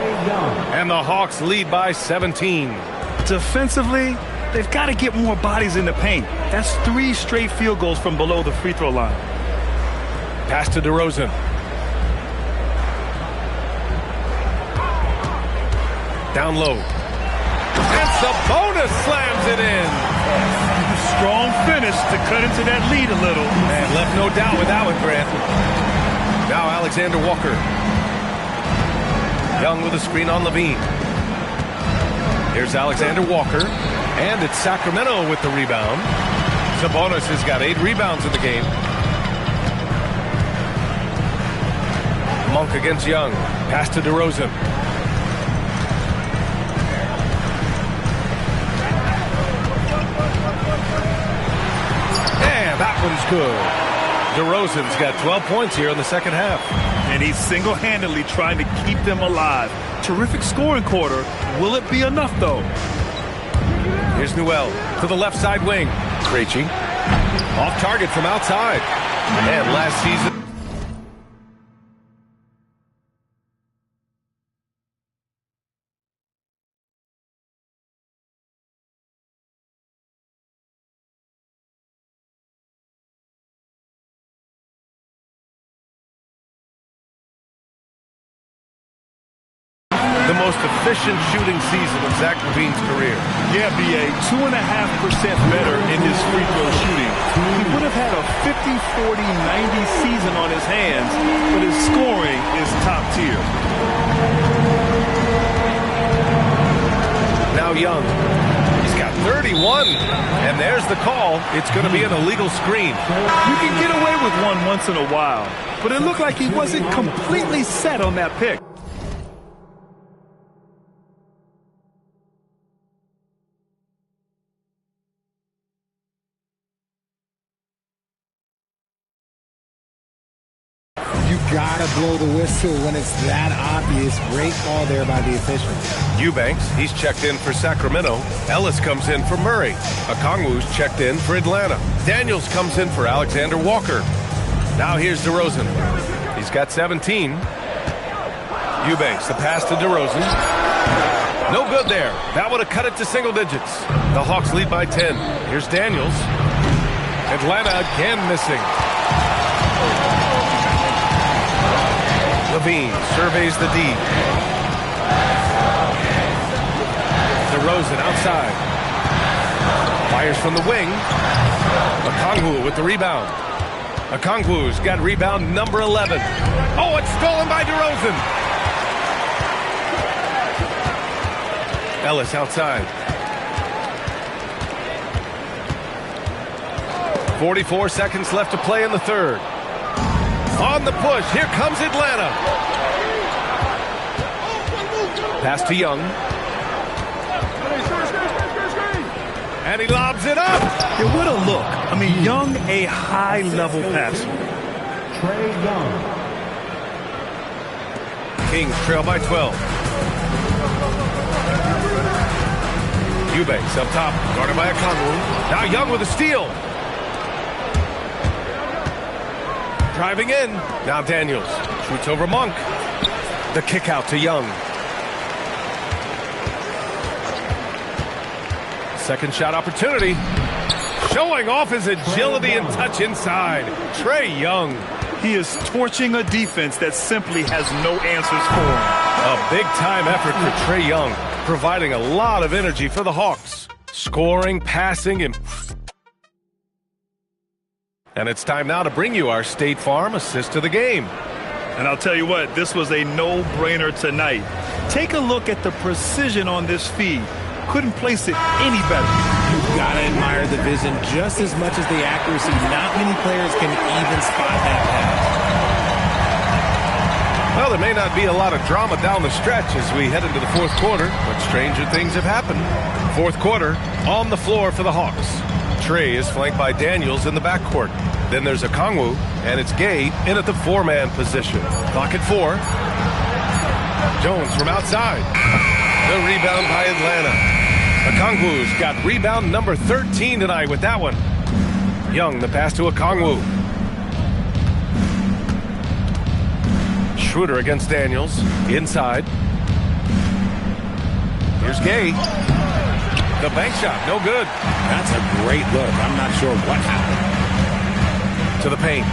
A: And the Hawks lead by 17.
B: Defensively, they've got to get more bodies in the paint. That's 3 straight field goals from below the free throw line.
A: Pass to DeRozan. Down low. And Sabonis slams it in.
B: Strong finish to cut into that lead a little.
A: And left no doubt with that one, Grant. Now Alexander Walker. Young with a screen on Levine. Here's Alexander Walker. And it's Sacramento with the rebound. Sabonis has got 8 rebounds in the game. Monk against Young. Pass to DeRozan. That one's good. DeRozan's got 12 points here in the second half.
B: And he's single-handedly trying to keep them alive. Terrific scoring quarter. Will it be enough, though?
A: Here's Newell to the left side wing. Krejci off target from outside. And last season... the most efficient shooting season of Zach LaVine's career.
B: Yeah, B.A., 2.5% better in his free throw shooting. He would have had a 50, 40, 90 season on his hands, but his scoring is top tier.
A: Now Young. He's got 31. And there's the call. It's going to be an illegal screen.
B: You can get away with one once in a while, but it looked like he wasn't completely set on that pick.
C: Gotta blow the whistle when it's that obvious. Great call there by the officials.
A: Eubanks, he's checked in for Sacramento. Ellis comes in for Murray. Okongwu's checked in for Atlanta. Daniels comes in for Alexander Walker. Now here's DeRozan. He's got 17. Eubanks, the pass to DeRozan. No good there. That would have cut it to single digits. The Hawks lead by 10. Here's Daniels. Atlanta again missing. Levine surveys the D. DeRozan outside. Fires from the wing. Okongwu with the rebound. Okongwu's got rebound number 11. Oh, it's stolen by DeRozan. Ellis outside. 44 seconds left to play in the third. On the push, here comes Atlanta. Pass to Young. And he lobs it up.
B: Yeah, what a look. I mean, Young, a high-level passer.
J: Trae Young.
A: Kings trail by 12. Eubanks up top, guarded by Okongwu. Now Young with a steal. Driving in. Now Daniels shoots over Monk. The kick out to Young. Second shot opportunity. Showing off his agility and touch inside. Trae Young.
B: He is torching a defense that simply has no answers for him.
A: A big-time effort for Trae Young, providing a lot of energy for the Hawks. Scoring, passing, and And it's time now to bring you our State Farm assist of the game.
B: And I'll tell you what, this was a no-brainer tonight. Take a look at the precision on this feed. Couldn't place it any better.
C: You've got to admire the vision just as much as the accuracy. Not many players can even spot that pass.
A: Well, there may not be a lot of drama down the stretch as we head into the fourth quarter, but stranger things have happened. Fourth quarter, on the floor for the Hawks. Trey is flanked by Daniels in the backcourt. Then there's Okongwu, and it's Gay in at the four-man position. Clock at 4. Jones from outside. The rebound by Atlanta. Okongwu's got rebound number 13 tonight with that one. Young, the pass to Okongwu. Schroeder against Daniels. Inside. Here's Gay. The bank shot, no good.
C: That's a great look. I'm not sure what happened.
A: To the paint.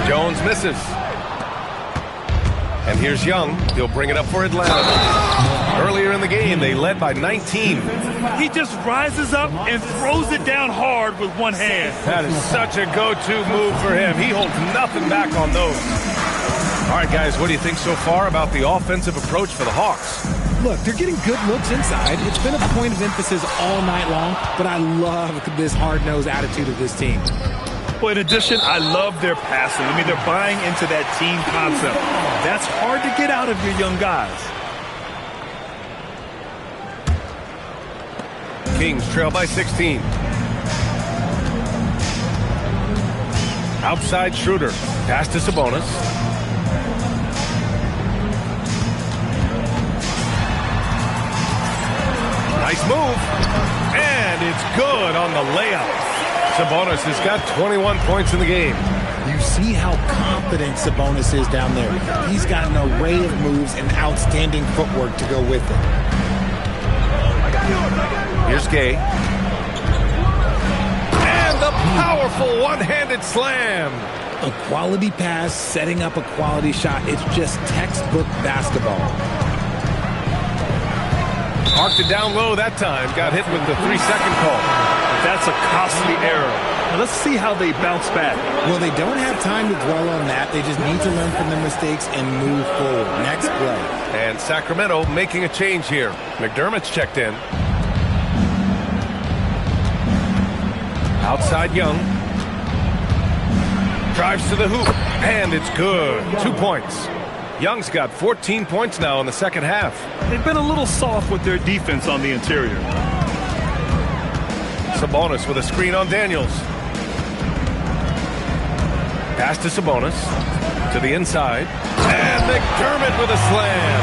A: Jones misses. And here's Young. He'll bring it up for Atlanta. Earlier in the game, they led by 19.
B: He just rises up and throws it down hard with one hand.
A: That is such a go-to move for him. He holds nothing back on those. All right, guys, what do you think so far about the offensive approach for the Hawks?
C: Look, they're getting good looks inside. It's been a point of emphasis all night long, but I love this hard-nosed attitude of this team.
B: Well, in addition, I love their passing. I mean, they're buying into that team concept. That's hard to get out of your young guys.
A: Kings trail by 16. Outside Schroeder. Pass to Sabonis. Nice move. And it's good on the layup. Sabonis has got 21 points in the game.
C: You see how confident Sabonis is down there. He's got an array of moves and outstanding footwork to go with it.
A: Here's Gay. And the powerful one-handed slam.
C: A quality pass, setting up a quality shot. It's just textbook basketball.
A: Marked it down low that time. Got hit with the 3-second call.
B: That's a costly error. Now let's see how they bounce back.
C: Well, they don't have time to dwell on that. They just need to learn from their mistakes and move forward. Next play.
A: And Sacramento making a change here. McDermott's checked in. Outside Young. Drives to the hoop. And it's good. 2 points. Young's got 14 points now in the second half.
B: They've been a little soft with their defense on the interior.
A: Sabonis with a screen on Daniels. Pass to Sabonis. To the inside. And McDermott with a slam.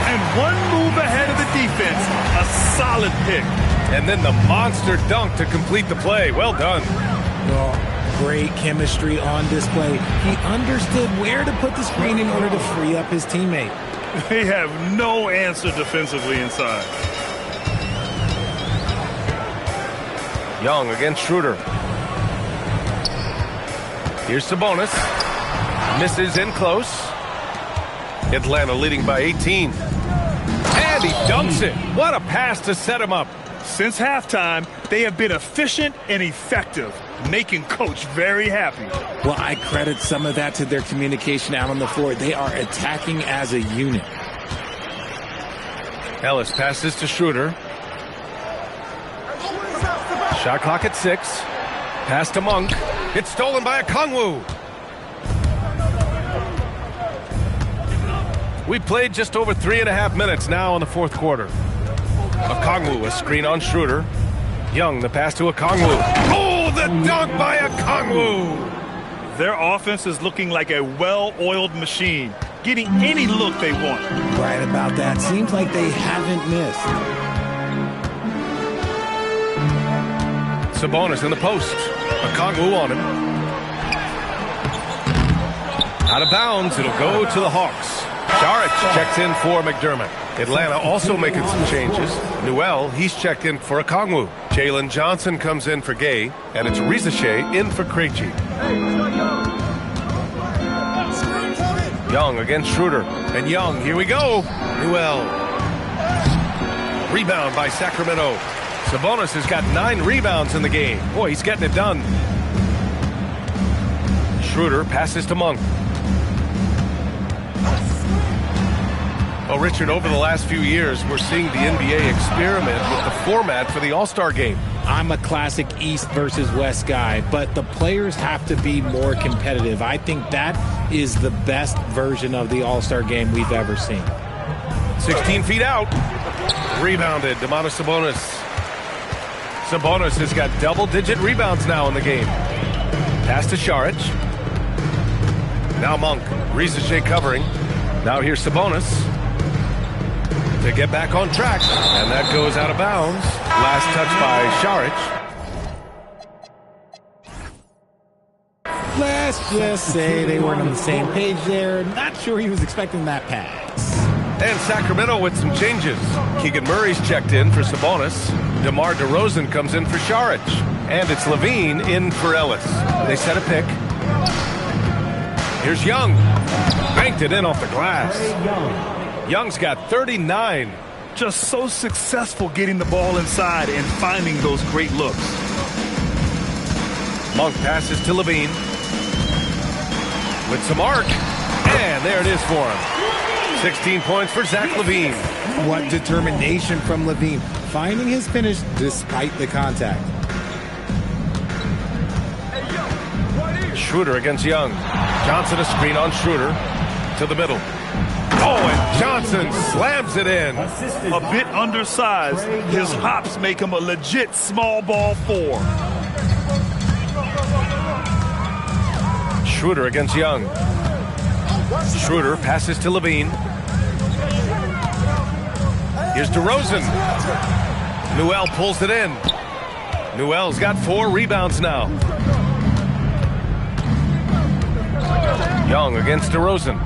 B: And one move ahead of the defense. A solid pick.
A: And then the monster dunk to complete the play. Well done.
C: Well, great chemistry on display. He understood where to put the screen in order to free up his teammate.
B: They have no answer defensively inside.
A: Young against Schroeder. Here's Sabonis. Misses in close. Atlanta leading by 18. And he dunks it. What a pass to set him up.
B: Since halftime, they have been efficient and effective, making Coach very happy.
C: Well, I credit some of that to their communication out on the floor. They are attacking as a unit.
A: Ellis passes to Schroeder. Shot clock at 6. Pass to Monk. It's stolen by Okongwu. We played just over 3.5 minutes now in the fourth quarter. Okongwu, a screen on Schroeder. Young, the pass to Okongwu. Oh, the dunk by Okongwu!
B: Their offense is looking like a well-oiled machine, getting any look they want.
C: Right about that. Seems like they haven't missed.
A: Sabonis in the post. Okongwu on him. Out of bounds. It'll go to the Hawks. Saric checks in for McDermott. Atlanta also making some changes. Newell, he's checked in for Okongwu. Jalen Johnson comes in for Gay. And it's Rizachet in for Krejci. Young against Schroeder. And Young, here we go. Newell. Rebound by Sacramento. Sabonis has got 9 rebounds in the game. Boy, he's getting it done. Schroeder passes to Monk. Well, Richard, over the last few years, we're seeing the NBA experiment with the format for the All-Star game.
C: I'm a classic East versus West guy, but the players have to be more competitive. I think that is the best version of the All-Star game we've ever seen.
A: 16 feet out. Rebounded, Domantas Sabonis. Sabonis has got double-digit rebounds now in the game. Pass to Šarić. Now Monk. Risache covering. Now here's Sabonis to get back on track, and that goes out of bounds. Last touch by Šarić.
C: Let's just say they weren't on the same page there. Not sure he was expecting that pass.
A: And Sacramento with some changes. Keegan Murray's checked in for Sabonis. DeMar DeRozan comes in for Šarić. And it's Levine in for Ellis. They set a pick. Here's Young. Banked it in off the glass. Young's got 39.
B: Just so successful getting the ball inside and finding those great looks.
A: Monk passes to Levine. With some arc. And there it is for him. 16 points for Zach LaVine.
C: What determination from LaVine. Finding his finish despite the contact.
A: Schroeder against Young. Johnson a screen on Schroeder. To the middle. Oh, and Johnson slams it in.
B: A bit undersized. His hops make him a legit small ball 4.
A: Schroeder against Young. Schroeder passes to Levine. Here's DeRozan. Newell pulls it in. Newell's got 4 rebounds now. Young against DeRozan.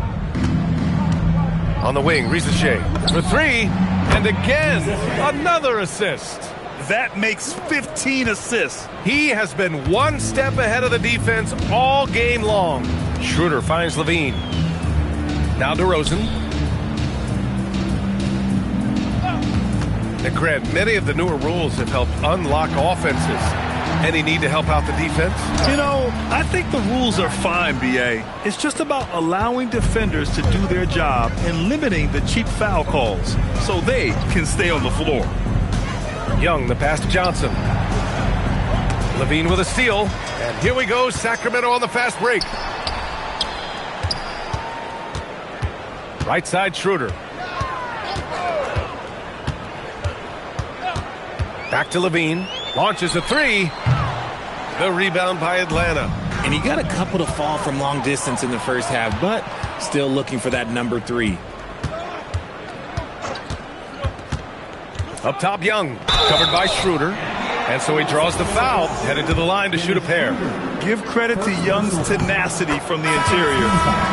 A: On the wing, Risache for 3. And again, another assist.
B: That makes 15 assists.
A: He has been one step ahead of the defense all game long. Schroeder finds Levine. Now DeRozan. And Grant, many of the newer rules have helped unlock offenses. Any need to help out the defense?
B: You know, I think the rules are fine, B.A. It's just about allowing defenders to do their job and limiting the cheap foul calls so they can stay on the floor.
A: Young, the pass to Johnson. Levine with a steal. And here we go, Sacramento on the fast break. Right side, Schroeder. Back to Levine. Launches a 3. The rebound by Atlanta.
C: And he got a couple to fall from long distance in the first half, but still looking for that number 3.
A: Up top, Young. Covered by Schroeder. And so he draws the foul. Headed to the line to shoot a pair.
B: Give credit to Young's tenacity from the interior.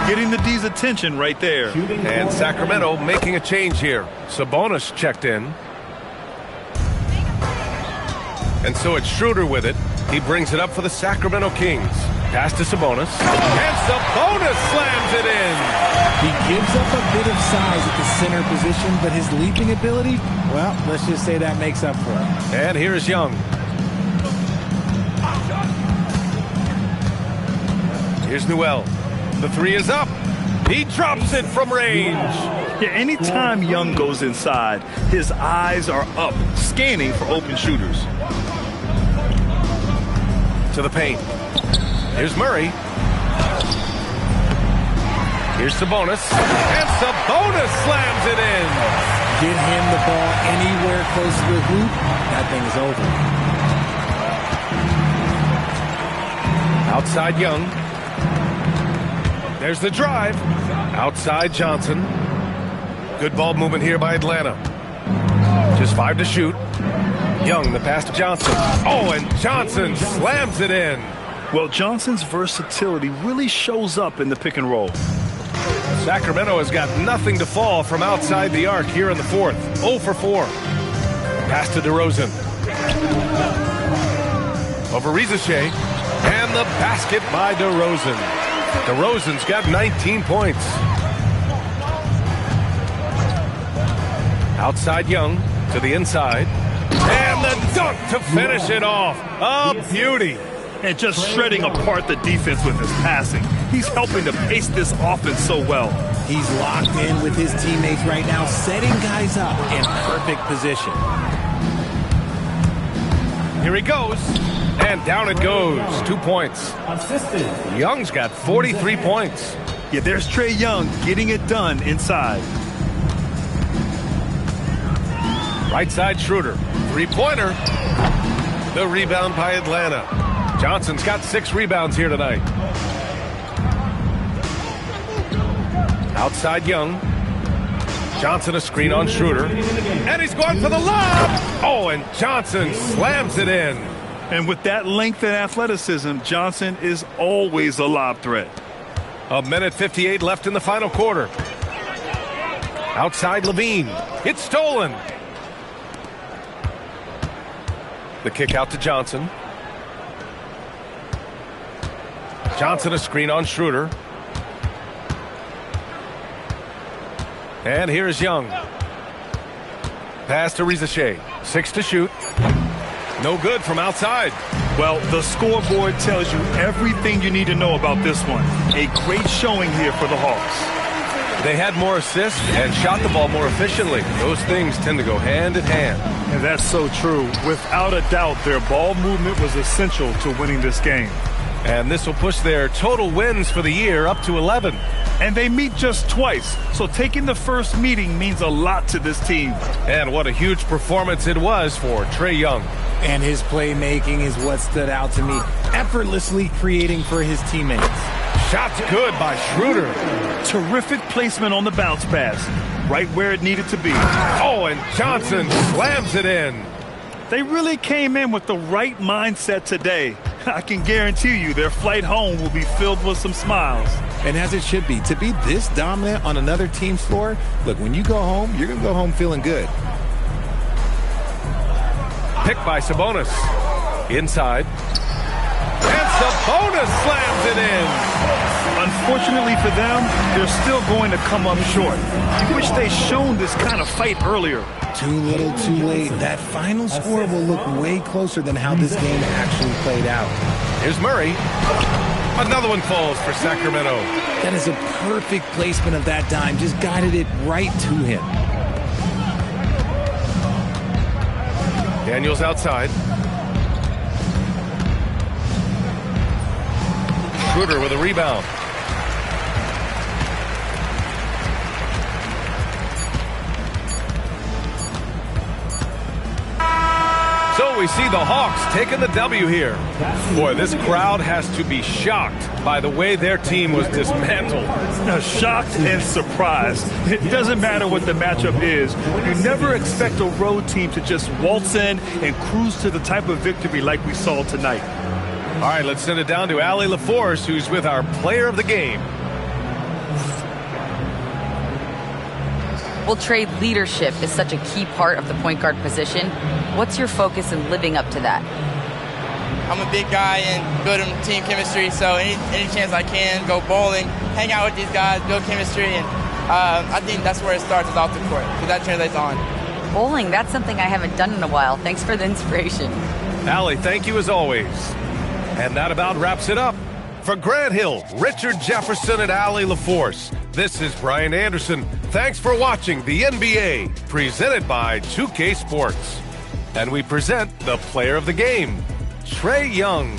B: Getting the D's attention right there.
A: And Sacramento making a change here. Sabonis checked in. And so it's Schroeder with it. He brings it up for the Sacramento Kings. Pass to Sabonis. And Sabonis slams it in.
C: He gives up a bit of size at the center position, but his leaping ability, well, let's just say that makes up for it.
A: And here's Young. Here's Newell. The 3 is up. He drops it from range.
B: Yeah, anytime Young goes inside, his eyes are up, scanning for open shooters.
A: To the paint. Here's Murray. Here's Sabonis. And Sabonis slams it in.
C: Get him the ball anywhere close to the hoop, that thing is over.
A: Outside Young. There's the drive. Outside Johnson. Good ball movement here by Atlanta. Just 5 to shoot. Young, the pass to Johnson. Oh, and Johnson slams it in.
B: Well, Johnson's versatility really shows up in the pick and roll.
A: Sacramento has got nothing to fall from outside the arc here in the 4th. 0 for 4. Pass to DeRozan. Over Risache. And the basket by DeRozan. DeRozan's got 19 points. Outside Young to the inside. And the dunk to finish it off. A beauty.
B: And just shredding apart the defense with his passing. He's helping to pace this offense so well.
C: He's locked in with his teammates right now, setting guys up in perfect position.
A: Here he goes. And down it goes. 2 points. Young's got 43 points.
B: Yeah, there's Trae Young getting it done inside.
A: Right side Schroeder. Three-pointer. The rebound by Atlanta. Johnson's got 6 rebounds here tonight. Outside Young. Johnson a screen on Schroeder. And he's going for the lob. Oh, and Johnson slams it in.
B: And with that length and athleticism, Johnson is always a lob threat.
A: A minute 58 left in the final quarter. Outside Levine. It's stolen. The kick out to Johnson. Johnson a screen on Schroeder. And here's Young. Pass to Rizachet. 6 to shoot. No good from outside.
B: Well, the scoreboard tells you everything you need to know about this one. A great showing here for the Hawks.
A: They had more assists and shot the ball more efficiently. Those things tend to go hand in hand.
B: And that's so true. Without a doubt, their ball movement was essential to winning this game.
A: And this will push their total wins for the year up to 11.
B: And they meet just twice, so taking the first meeting means a lot to this team.
A: And what a huge performance it was for Trae Young.
C: And his playmaking is what stood out to me. Effortlessly creating for his teammates.
A: Shot's good by Schroeder.
B: Terrific placement on the bounce pass. Right where it needed to be.
A: Oh, and Johnson slams it in.
B: They really came in with the right mindset today. I can guarantee you their flight home will be filled with some smiles.
C: And as it should be, to be this dominant on another team's floor, look, when you go home, you're going to go home feeling good.
A: Picked by Sabonis. Inside. And Sabonis slams it in.
B: Unfortunately for them, they're still going to come up short. You wish they'd shown this kind of fight earlier.
C: Too little, too late. That final score will look way closer than how this game actually played out.
A: Here's Murray. Another one falls for Sacramento.
C: That is a perfect placement of that dime. Just guided it right to him.
A: Daniels outside. Schroeder with a rebound. So we see the Hawks taking the W here. Boy, this crowd has to be shocked by the way their team was dismantled.
B: Shocked and surprised. It doesn't matter what the matchup is. You never expect a road team to just waltz in and cruise to the type of victory like we saw tonight.
A: All right, let's send it down to Allie LaForce, who's with our player of the game.
D: Well, Trae, leadership is such a key part of the point guard position. What's your focus in living up to that?
K: I'm a big guy and building team chemistry, so any chance I can, go bowling, hang out with these guys, build chemistry, and I think that's where it starts, is off the court, because that translates on.
D: Bowling, that's something I haven't done in a while. Thanks for the inspiration.
A: Allie, thank you as always. And that about wraps it up. For Grant Hill, Richard Jefferson, and Allie LaForce, this is Brian Anderson. Thanks for watching the NBA, presented by 2K Sports. And we present the player of the game, Trae Young.